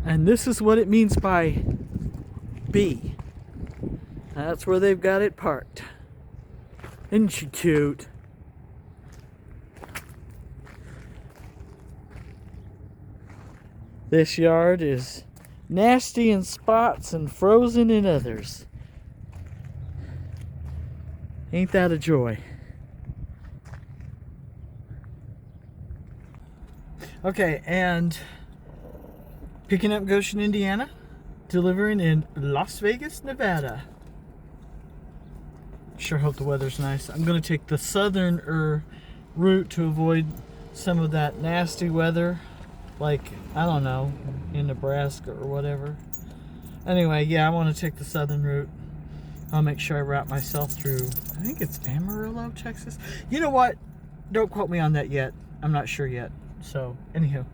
And this is what it means by B. That's where they've got it parked. Isn't she cute? This yard is nasty in spots and frozen in others. Ain't that a joy? Okay, and picking up Goshen, Indiana, delivering in Las Vegas, Nevada. Sure hope the weather's nice. I'm going to take the southern route to avoid some of that nasty weather, like, I don't know, in Nebraska or whatever. Anyway, yeah, I want to take the southern route. I'll make sure I route myself through, I think it's Amarillo, Texas. You know what? Don't quote me on that yet. I'm not sure yet. So, anywho,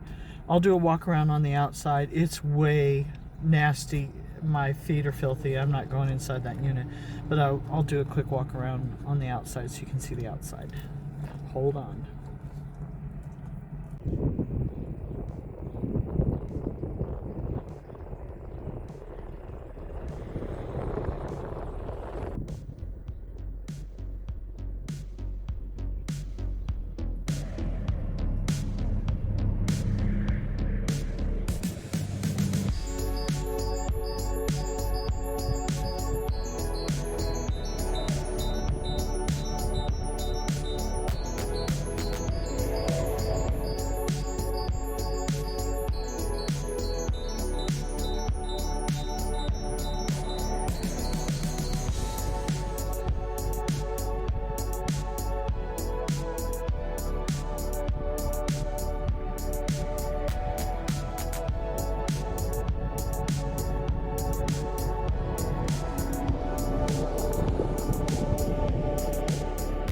I'll do a walk around on the outside. It's way nasty. My feet are filthy. I'm not going inside that unit. But I'll do a quick walk around on the outside so you can see the outside. Hold on.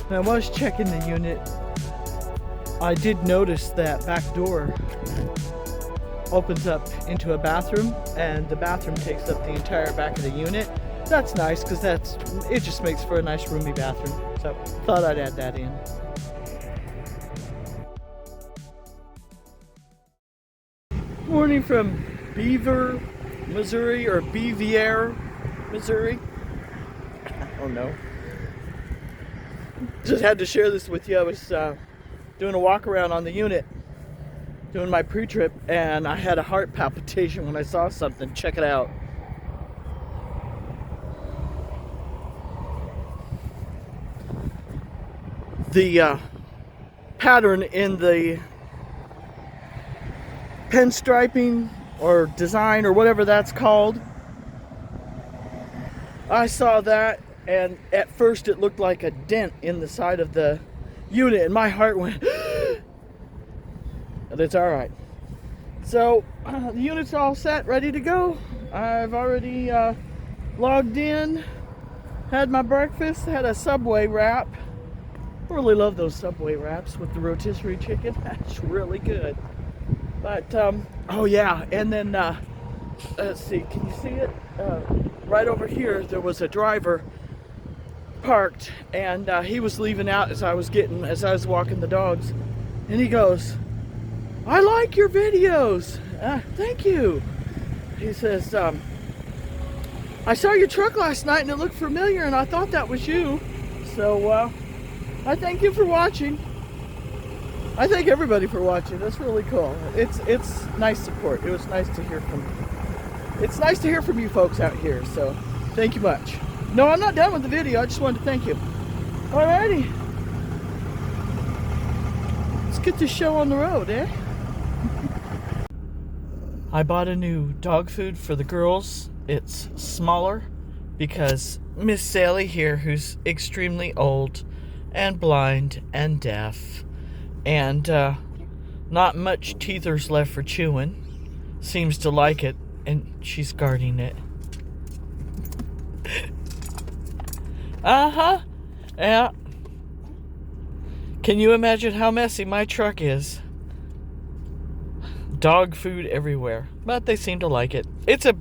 When I was checking the unit, I did notice that back door opens up into a bathroom, and the bathroom takes up the entire back of the unit. That's nice because it just makes for a nice roomy bathroom. So thought I'd add that in. Morning from Beaver, Missouri, or Bevier, Missouri. I don't know. Just had to share this with you. I was doing a walk around on the unit, doing my pre-trip, and I had a heart palpitation when I saw something. Check it out. The pattern in the pinstriping or design or whatever that's called, I saw that, and at first it looked like a dent in the side of the unit, and my heart went but it's all right. So the unit's all set, ready to go. I've already logged in, had my breakfast, had a Subway wrap. I really love those Subway wraps with the rotisserie chicken. That's really good. But oh yeah, and then let's see, can you see it? Right over here there was a driver parked, and he was leaving out as I was walking the dogs, and he goes, "I like your videos." Thank you. He says, "I saw your truck last night and it looked familiar, and I thought that was you." So I thank you for watching. I thank everybody for watching. That's really cool. It's nice support. It was nice to hear from. It's nice to hear from you folks out here. So thank you much. No, I'm not done with the video. I just wanted to thank you. Alrighty. Let's get this show on the road, eh? I bought a new dog food for the girls. It's smaller because Miss Sally here, who's extremely old and blind and deaf and not much teethers left for chewing, seems to like it, and she's guarding it. Yeah. Can you imagine how messy my truck is? Dog food everywhere, but they seem to like it. It's a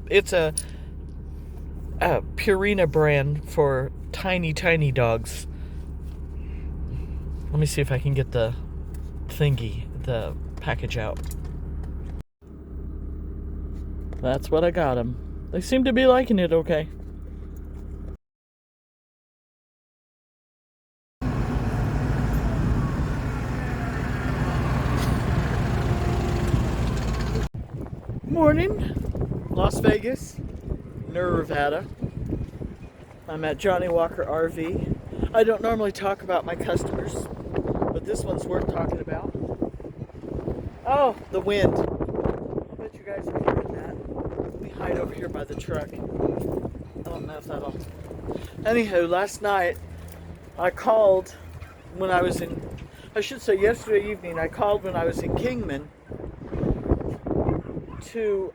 Purina brand for tiny dogs. Let me see if I can get the package out. That's what I got them. They seem to be liking it okay. Morning, Las Vegas, Nevada. I'm at Johnny Walker RV. I don't normally talk about my customers, but this one's worth talking about. Oh, the wind. I bet you guys are hearing that. Let me hide over here by the truck. I don't know if that'll... Anywho, last night I called when I was in... I should say yesterday evening I called when I was in Kingman to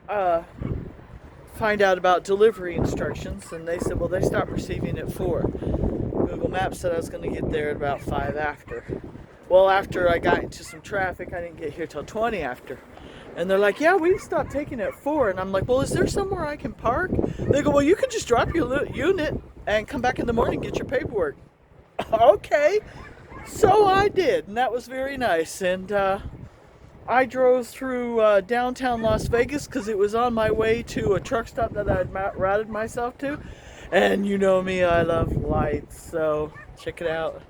find out about delivery instructions, and they said, well, they stopped receiving at 4. Google Maps said I was going to get there at about 5 after. Well, after I got into some traffic, I didn't get here till 20 after. And they're like, yeah, we stopped taking it at 4. And I'm like, well, is there somewhere I can park? They go, well, you can just drop your unit and come back in the morning and get your paperwork. Okay. So I did, and that was very nice. And I drove through downtown Las Vegas because it was on my way to a truck stop that I had routed myself to. And you know me, I love lights, so check it out.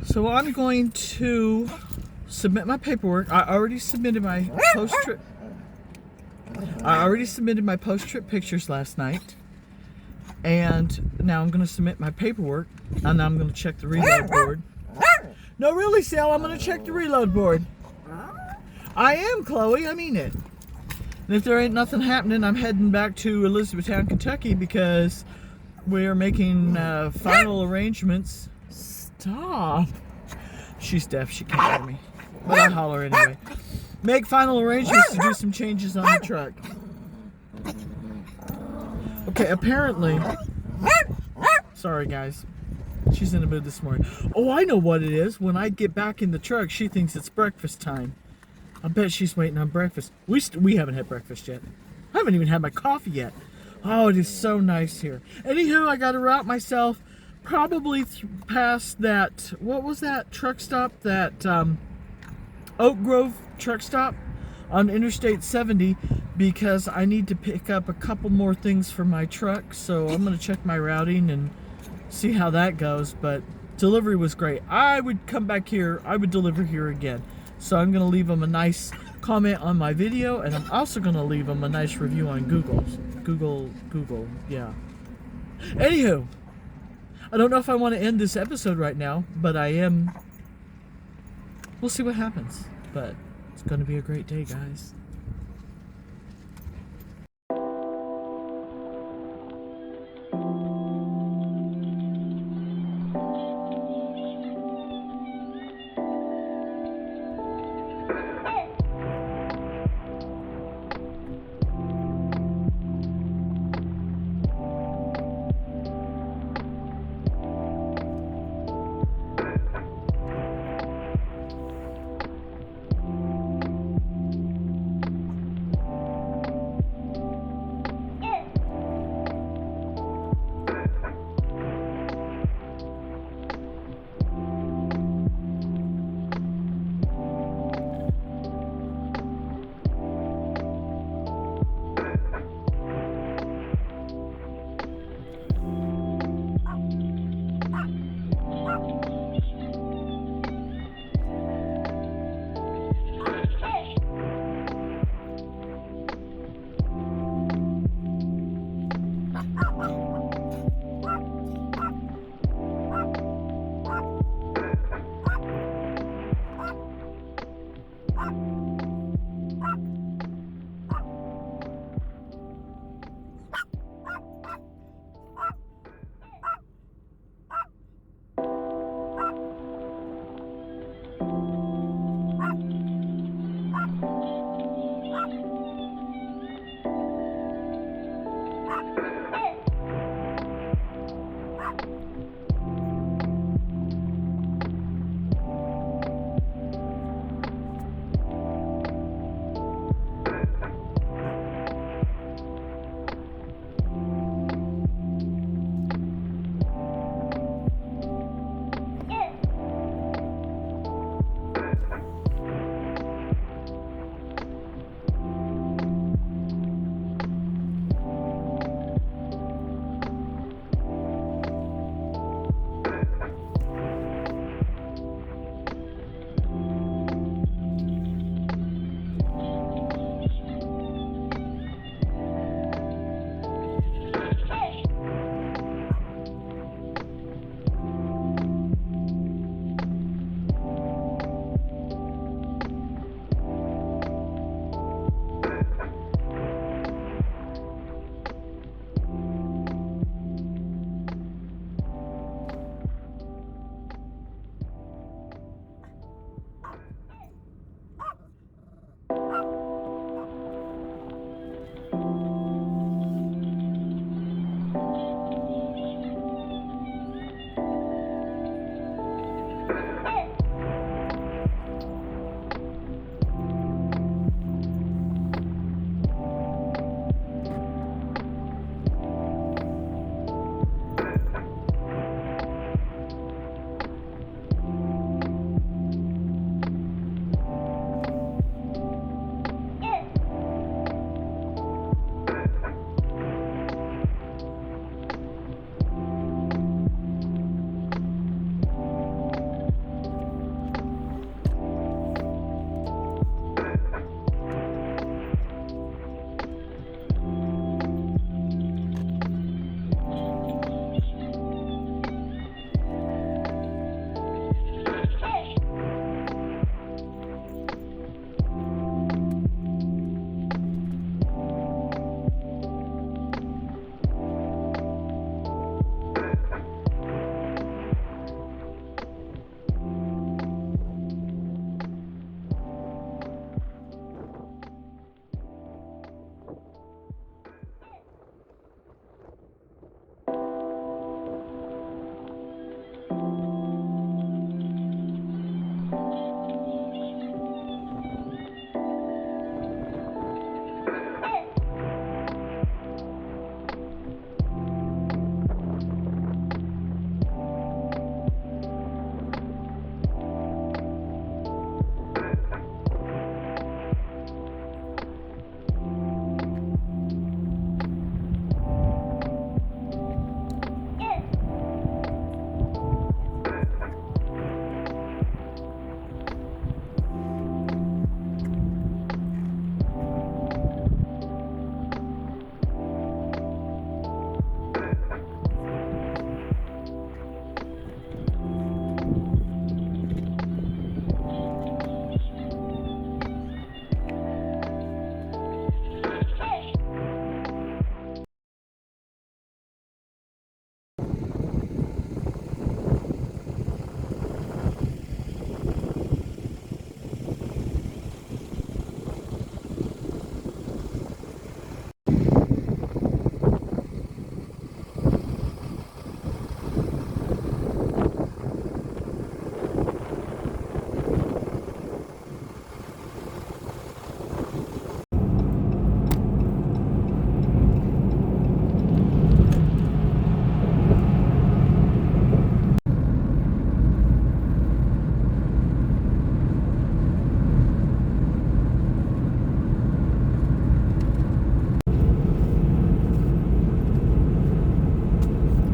So I'm going to submit my paperwork. I already submitted my post-trip. Pictures last night, and now I'm going to submit my paperwork, and now I'm going to check the reload board. No, really, Sal, I'm going to check the reload board. I am, Chloe. I mean it. And if there ain't nothing happening, I'm heading back to Elizabethtown, Kentucky, because we're making final arrangements. Stop. She's deaf. She can't hear me. But I'll holler anyway. Make final arrangements to do some changes on the truck. Okay, apparently... Sorry, guys. She's in the mood this morning. Oh, I know what it is. When I get back in the truck, she thinks it's breakfast time. I bet she's waiting on breakfast. We haven't had breakfast yet. I haven't even had my coffee yet. Oh, it is so nice here. Anywho, I got to route myself probably past that, what was that truck stop? That Oak Grove truck stop on Interstate 70, because I need to pick up a couple more things for my truck. So I'm going to check my routing and see how that goes. But Delivery was great. I would come back here. I would deliver here again. So I'm going to leave them a nice comment on my video, and I'm also going to leave them a nice review on Google, yeah. Anywho, I don't know if I want to end this episode right now, but I am. We'll see what happens. But it's going to be a great day, guys.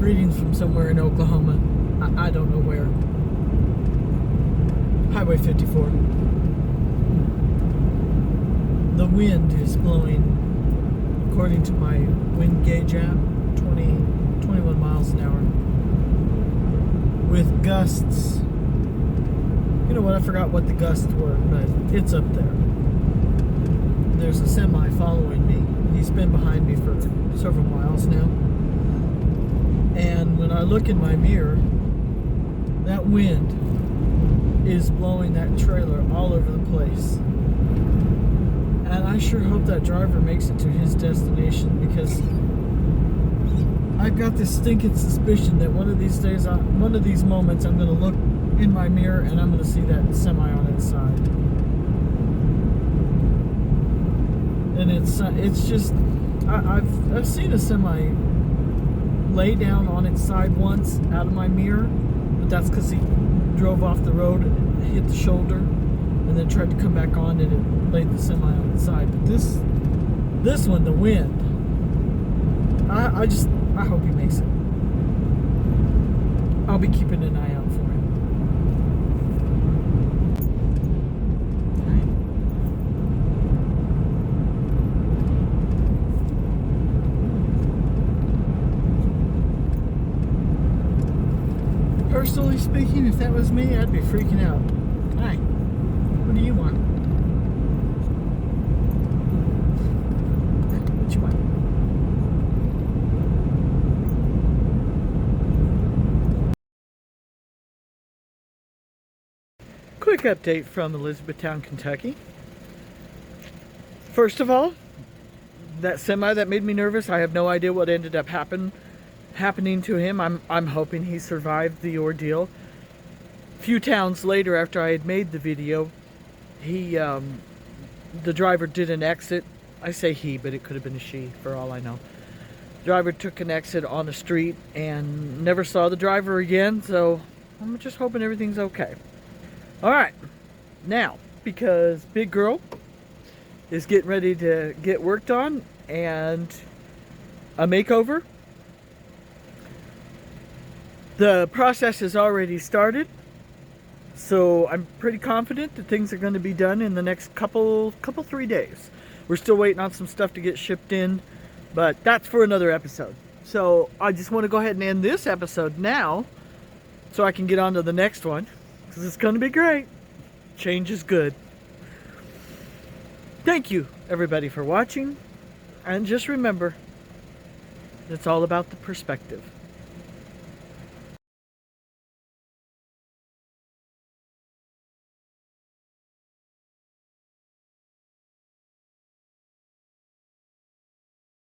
Greetings from somewhere in Oklahoma. I don't know where. Highway 54. The wind is blowing, according to my wind gauge app, 21 miles an hour. With gusts. You know what? I forgot what the gusts were, but it's up there. There's a semi following me. He's been behind me for several miles now. And when I look in my mirror, that wind is blowing that trailer all over the place. And I sure hope that driver makes it to his destination, because I've got this stinking suspicion that one of these days, one of these moments, I'm going to look in my mirror and I'm going to see that semi on its side. And it's just, I've seen a semi lay down on its side once out of my mirror, but that's because he drove off the road and hit the shoulder and then tried to come back on and it laid the semi on its side. But this one, the wind, I hope he makes it. I'll be keeping an eye out for him. Personally speaking, if that was me, I'd be freaking out. Hi, what do you want? What you want? Quick update from Elizabethtown, Kentucky. First of all, that semi that made me nervous, I have no idea what ended up happening to him. I'm hoping he survived the ordeal. A few towns later, after I had made the video, the driver did an exit. I say he, but it could have been a she for all I know. The driver took an exit on the street and never saw the driver again, so I'm just hoping everything's okay. Alright, now, because Big Girl is getting ready to get worked on and a makeover, the process has already started, so I'm pretty confident that things are going to be done in the next couple 3 days. We're still waiting on some stuff to get shipped in, but that's for another episode. So I just want to go ahead and end this episode now so I can get on to the next one, because it's going to be great. Change is good. Thank you, everybody, for watching, and just remember, it's all about the perspective.